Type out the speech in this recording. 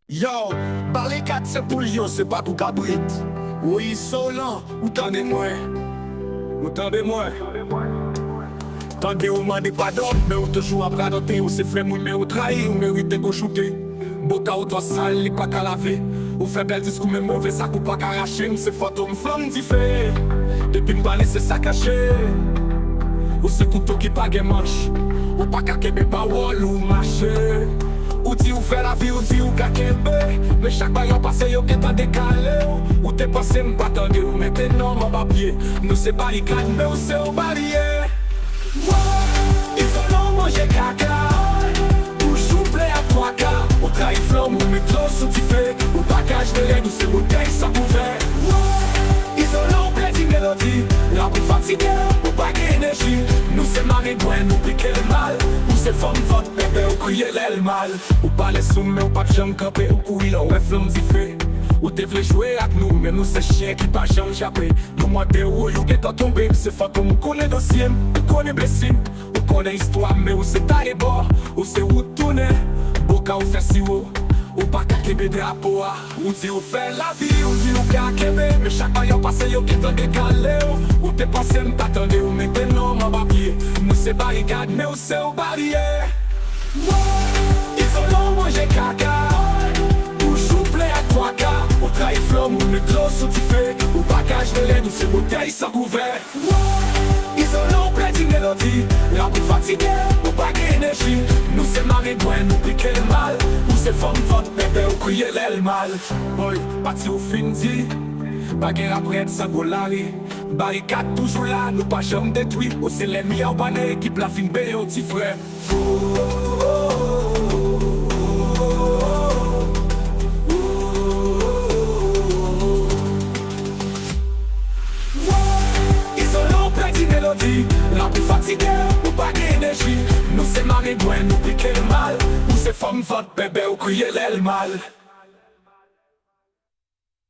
Yo, barikat se pou lion, se pa pou kabrit. Ou isolant, ou tande mwen. Ou tande mwen. Tande ou mande padon, mais ou toujou ap radote. Ou se frem ou mais ou trahi, ou merite go choute. Bota ou to sal, li pa ka lave. Ou fe bel diskou men mouve, sak ou pa ka rache. Mse foto mflam di fe, depi mbale se sa kache. Ou se koutou ki pa gen manche, ou pa ka kebe pa wol ou mache. Ou di ou fè la vi, ou di ou ka kebe, mais chak bayon pase yo ke ta dekale. Ou te pase m'patande, ou mette nan m'a papye. Nou se barikade, mais ou se ou barrière. Isolant manje kaka, ou souple a 3K. Ou trahi flam, ou met l'eau sous ti fè. Ou pakaj de len, ou se bouteille sa couvert. Isolant ple di mélodie, la pou fatigué, ou pa ge énergie. Nou se marigouin, ou pike le mal. Ou se fom vot bébé, ou kouye l'el mal. Ou pale soume, ou pa jam kampe, ou kouye la ou flam di fè. Ou te vle jouer ak nou, mais nou se chien ki pa jam jappe. Nou mwate ou yo ge ta tombe, se fatom ou kone dosye, ou kone blessing. Ou kone histoire, mais ou se taye bord. Ou se ou tourne, boka ou fè si ou. Ou pa ka kebe drapo a. Ou di ou fè la vi, ou di ou ka kebe, mais chak bayon pase yo ki te dekale. Ou te pase m'tatande, ou mette nan m'a papye. Nou se barikade, mais ou se ou barrière. Isolant manje kaka, ou souple a 3K. Ou trahi flam, ou met l'eau sous ti fè. Ou pakaj de len, ou se bouteille sa couvert. Isolant ple di mélodie, la pou fatigué, ou pa ge énergie. Nou se marigouin, ou pike le mal. Ou se fom vot bébé, ou kouye l'el mal. Boy, pati ou fin di, bagay rapret sa golari. Barikat toujou la, nou pa jam detwi. Ou se l'enmi a ou bane, ekip la fin be yo ti frè. La pou fatigué, ou pa ge énergie. Nou se marigouin, ou pike le mal. Ou se fom vot bébé, ou kouye l'el mal.